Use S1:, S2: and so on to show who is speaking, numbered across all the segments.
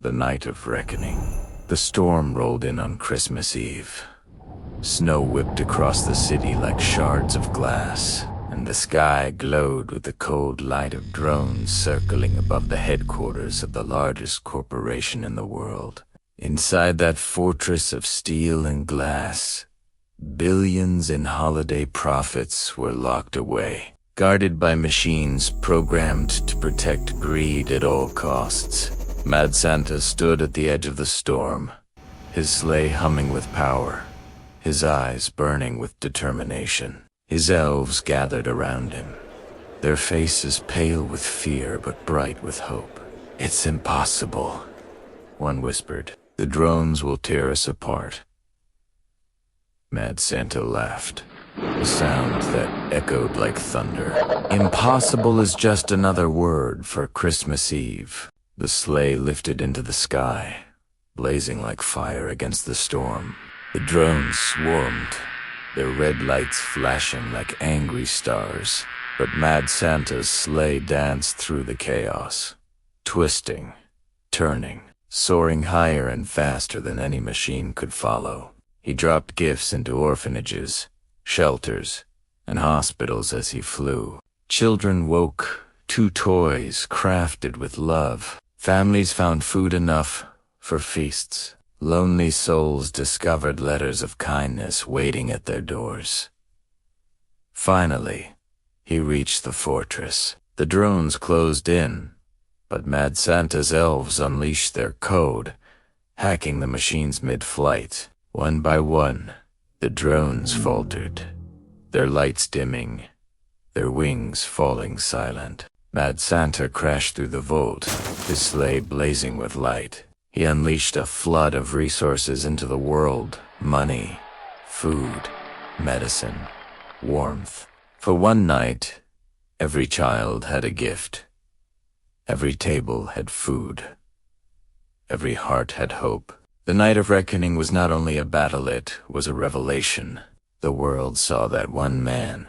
S1: the night of reckoning. The storm rolled in on Christmas Eve. Snow whipped across the city like shards of glass, and the sky glowed with the cold light of drones circling above the headquarters of the largest corporation in the world. Inside that fortress of steel and glass, billions in holiday profits were locked away, guarded by machines programmed to protect greed at all costs. Mad Santa stood at the edge of the storm, his sleigh humming with power, his eyes burning with determination. His elves gathered around him, their faces pale with fear but bright with hope. "It's impossible," one whispered. "The drones will tear us apart." Mad Santa laughed, a sound that echoed like thunder. Impossible is just another word for Christmas Eve. The sleigh lifted into the sky, blazing like fire against the storm. The drones swarmed, their red lights flashing like angry stars. But Mad Santa's sleigh danced through the chaos, twisting, turning, soaring higher and faster than any machine could follow. He dropped gifts into orphanages, shelters, and hospitals as he flew. Children woke to toys crafted with love. Families found food enough for feasts. Lonely souls discovered letters of kindness waiting at their doors. Finally, he reached the fortress. The drones closed in, but Mad Santa's elves unleashed their code, hacking the machines mid-flight. One by one, the drones faltered, their lights dimming, their wings falling silent. Mad Santa crashed through the vault, his sleigh blazing with light. He unleashed a flood of resources into the world: money, food, medicine, warmth. For one night, every child had a gift. Every table had food. Every heart had hope. The night of reckoning was not only a battle, it was a revelation. The world saw that one man,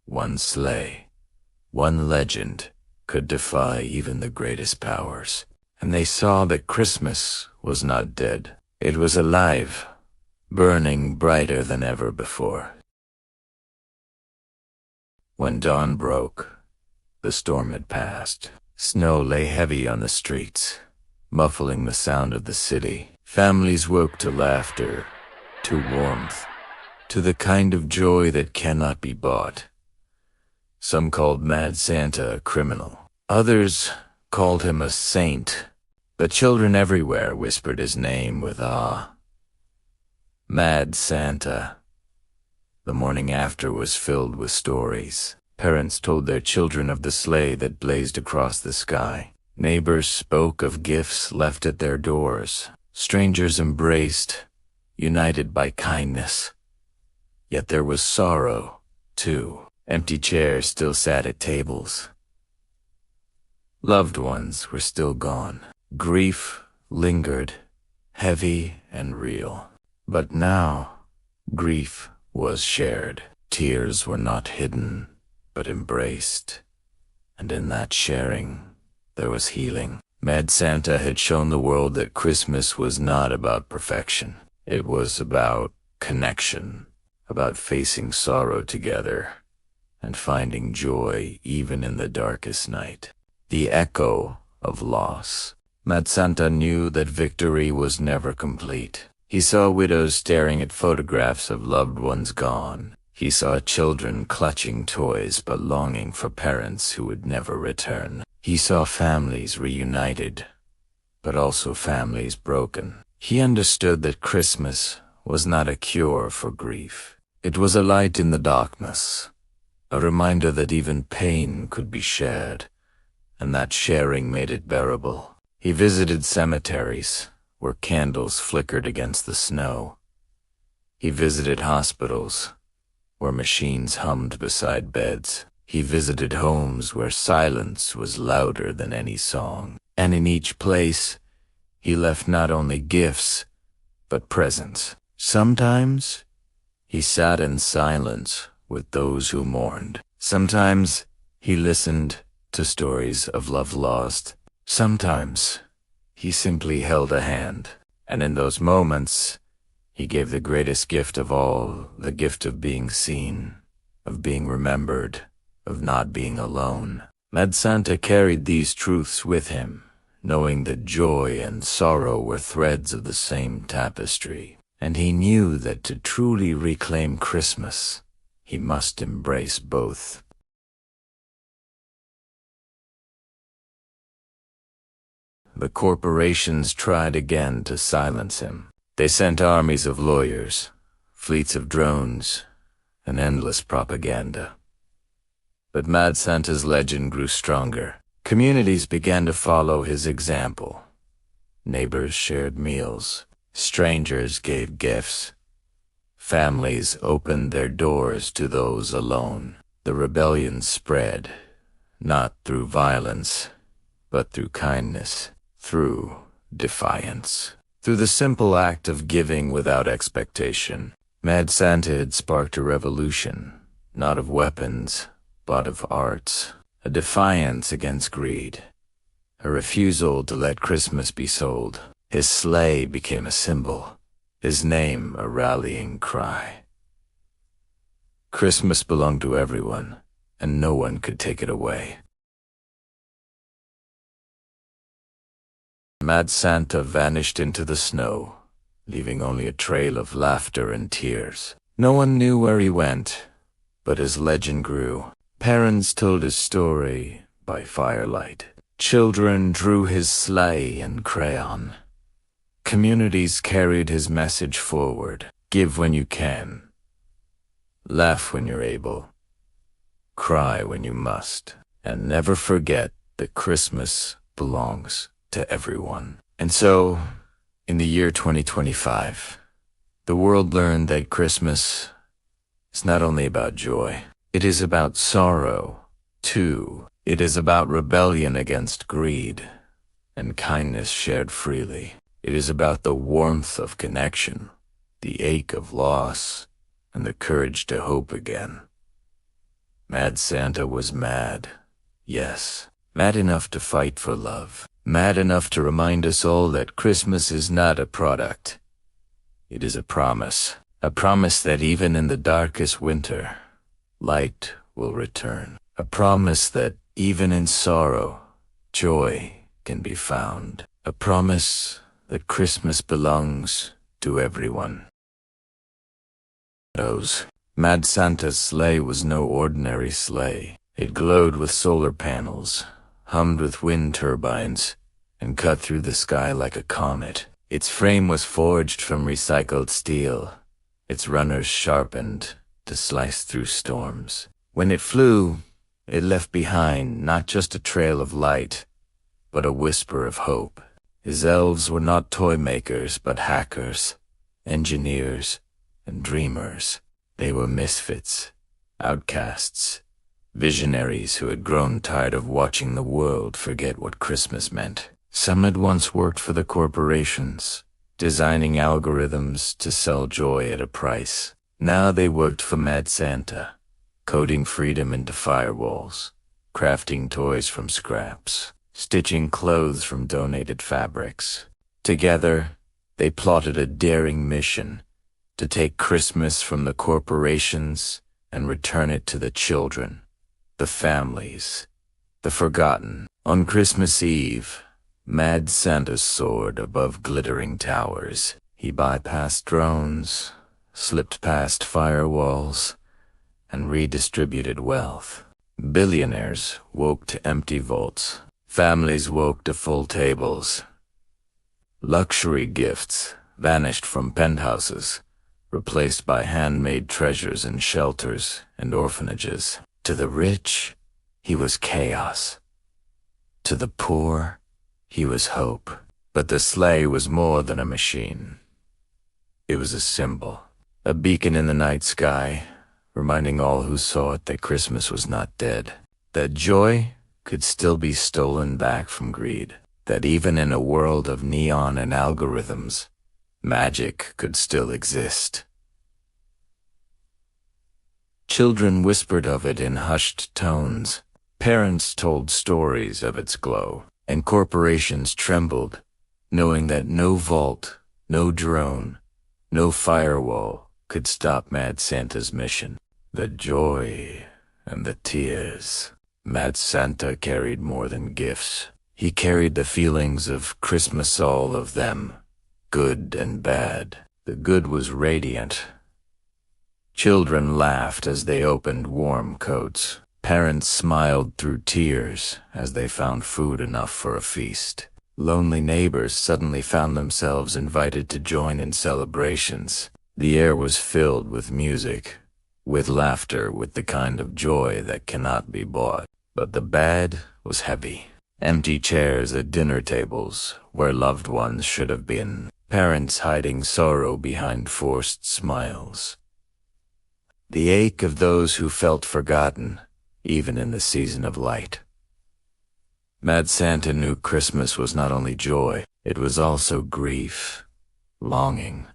S1: one sleigh, one legend could defy even the greatest powers. And they saw that Christmas was not dead. It was alive, burning brighter than ever before. When dawn broke, the storm had passed. Snow lay heavy on the streets, muffling the sound of the city. Families woke to laughter, to warmth, to the kind of joy that cannot be bought. Some called Mad Santa a criminal. Others called him a saint. The children everywhere whispered his name with awe. Mad Santa. The morning after was filled with stories. Parents told their children of the sleigh that blazed across the sky. Neighbors spoke of gifts left at their doors. Strangers embraced, united by kindness. Yet there was sorrow, too. Empty chairs still sat at tables. Loved ones were still gone. Grief lingered, heavy and real. But now, grief was shared. Tears were not hidden, but embraced. And in that sharing, there was healing. Mad Santa had shown the world that Christmas was not about perfection. It was about connection, about facing sorrow together, and finding joy even in the darkest night. The echo of loss. Mad Santa knew that victory was never complete. He saw widows staring at photographs of loved ones gone. He saw children clutching toys but longing for parents who would never return. He saw families reunited, but also families broken. He understood that Christmas was not a cure for grief. It was a light in the darkness, a reminder that even pain could be shared, and that sharing made it bearable. He visited cemeteries, where candles flickered against the snow. He visited hospitals, where machines hummed beside beds. He visited homes where silence was louder than any song. And in each place, he left not only gifts, but presence. Sometimes, he sat in silence with those who mourned. Sometimes, he listened to stories of love lost. Sometimes, He simply held a hand, and in those moments, he gave the greatest gift of all, the gift of being seen, of being remembered, of not being alone. Mad Santa carried these truths with him, knowing that joy and sorrow were threads of the same tapestry. And he knew that to truly reclaim Christmas, he must embrace both. The corporations tried again to silence him. They sent armies of lawyers, fleets of drones, and endless propaganda. But Mad Santa's legend grew stronger. Communities began to follow his example. Neighbors shared meals. Strangers gave gifts. Families opened their doors to those alone. The rebellion spread, not through violence, but through kindness, through defiance. Through the simple act of giving without expectation, Mad Santa had sparked a revolution, not of weapons, but of arts, a defiance against greed, a refusal to let Christmas be sold. His sleigh became a symbol, his name a rallying cry. Christmas belonged to everyone, and no one could take it away. Mad Santa vanished into the snow, leaving only a trail of laughter and tears. No one knew where he went, but his legend grew. Parents told his story by firelight. Children drew his sleigh in crayon. Communities carried his message forward. Give when you can. Laugh when you're able. Cry when you must. And never forget that Christmas belongs to everyone. And so, in the year 2025, the world learned that Christmas is not only about joy, it is about sorrow, too. It is about rebellion against greed and kindness shared freely. It is about the warmth of connection, the ache of loss, and the courage to hope again. Mad Santa was mad, yes, mad enough to fight for love. Mad enough to remind us all that Christmas is not a product. It is a promise that even in the darkest winter, light will return. A promise that even in sorrow, joy can be found. A promise that Christmas belongs to everyone. Mad Santa's sleigh was no ordinary sleigh. It glowed with solar panels, hummed with wind turbines, and cut through the sky like a comet. Its frame was forged from recycled steel, its runners sharpened to slice through storms. When it flew, it left behind not just a trail of light, but a whisper of hope. His elves were not toy makers, but hackers, engineers, and dreamers. They were misfits, outcasts, visionaries who had grown tired of watching the world forget what Christmas meant. Some had once worked for the corporations, designing algorithms to sell joy at a price. Now they worked for Mad Santa, coding freedom into firewalls, crafting toys from scraps, stitching clothes from donated fabrics. Together, they plotted a daring mission to take Christmas from the corporations and return it to the children, the families, the forgotten. On Christmas Eve, Mad Santa soared above glittering towers. He bypassed drones, slipped past firewalls, and redistributed wealth. Billionaires woke to empty vaults. Families woke to full tables. Luxury gifts vanished from penthouses, replaced by handmade treasures in shelters and orphanages. To the rich, he was chaos. To the poor, he was hope. But the sleigh was more than a machine. It was a symbol, a beacon in the night sky, reminding all who saw it that Christmas was not dead, that joy could still be stolen back from greed, that even in a world of neon and algorithms, magic could still exist. Children whispered of it in hushed tones. Parents told stories of its glow, and corporations trembled knowing that no vault, no drone, no firewall could stop Mad Santa's mission. The joy and the tears. Mad Santa carried more than gifts. He carried the feelings of Christmas, all of them, good and bad. The good was radiant. Children laughed as they opened warm coats. Parents smiled through tears as they found food enough for a feast. Lonely neighbors suddenly found themselves invited to join in celebrations. The air was filled with music, with laughter, with the kind of joy that cannot be bought. But the bad was heavy. Empty chairs at dinner tables where loved ones should have been. Parents hiding sorrow behind forced smiles. The ache of those who felt forgotten, even in the season of light. Mad Santa knew Christmas was not only joy, it was also grief, longing,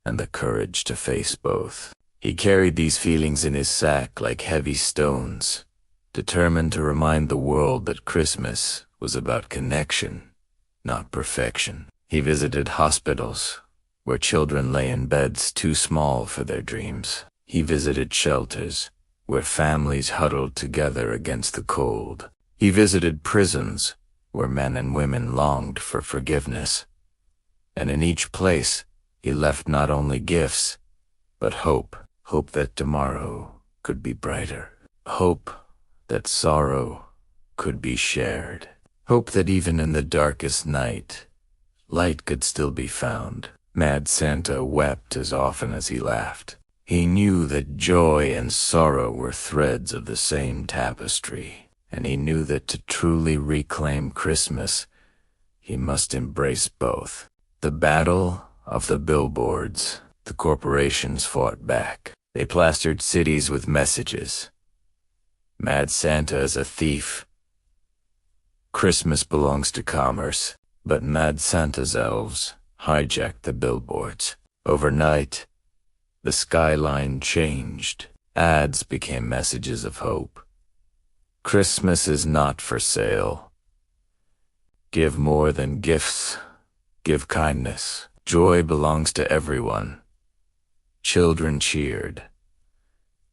S1: and the courage to face both. He carried these feelings in his sack like heavy stones, determined to remind the world that Christmas was about connection, not perfection. He visited hospitals, where children lay in beds too small for their dreams. He visited shelters, where families huddled together against the cold. He visited prisons, where men and women longed for forgiveness. And in each place, he left not only gifts, but hope. Hope that tomorrow could be brighter. Hope that sorrow could be shared. Hope that even in the darkest night, light could still be found. Mad Santa wept as often as he laughed. He knew that joy and sorrow were threads of the same tapestry, and he knew that to truly reclaim Christmas, he must embrace both. The battle of the billboards. The corporations fought back. They plastered cities with messages. Mad Santa is a thief. Christmas belongs to commerce. But Mad Santa's elves hijacked the billboards. Overnight, the skyline changed. Ads became messages of hope. Christmas is not for sale. Give more than gifts. Give kindness. Joy belongs to everyone. Children cheered.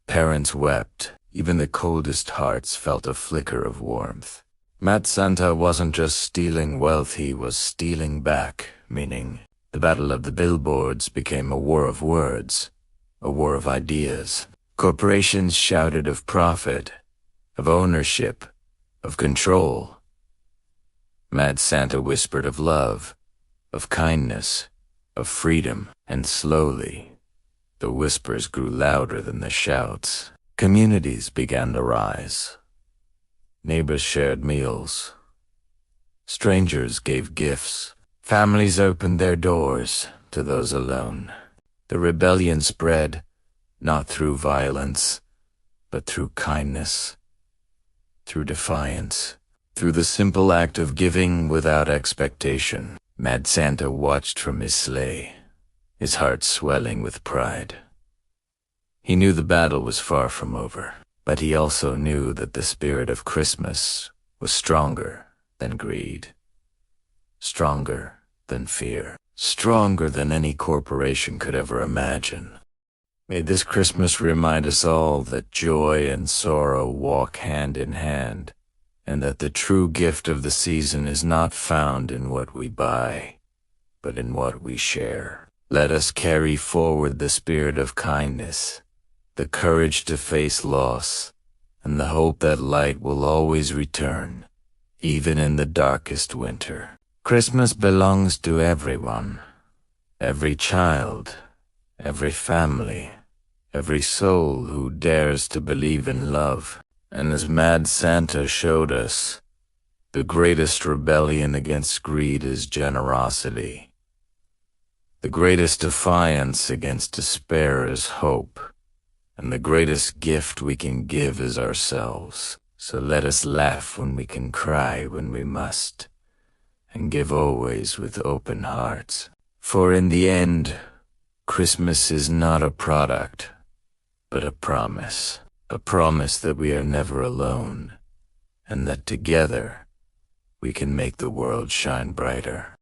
S1: Parents wept. Even the coldest hearts felt a flicker of warmth. Mad Santa wasn't just stealing wealth, he was stealing back, meaning the battle of the billboards became a war of words, a war of ideas. Corporations shouted of profit, of ownership, of control. Mad Santa whispered of love, of kindness, of freedom, and slowly, the whispers grew louder than the shouts. Communities began to rise. Neighbors shared meals. Strangers gave gifts. Families opened their doors to those alone. The rebellion spread, not through violence, but through kindness, through defiance, through the simple act of giving without expectation. Mad Santa watched from his sleigh, his heart swelling with pride. He knew the battle was far from over. But he also knew that the spirit of Christmas was stronger than greed, stronger than fear, stronger than any corporation could ever imagine. May this Christmas remind us all that joy and sorrow walk hand in hand, and that the true gift of the season is not found in what we buy, but in what we share. Let us carry forward the spirit of kindness, the courage to face loss, and the hope that light will always return, even in the darkest winter. Christmas belongs to everyone, every child, every family, every soul who dares to believe in love. And as Mad Santa showed us, the greatest rebellion against greed is generosity. The greatest defiance against despair is hope. And the greatest gift we can give is ourselves. So let us laugh when we can, cry when we must, and give always with open hearts. For in the end, Christmas is not a product, but a promise that we are never alone, and that together we can make the world shine brighter.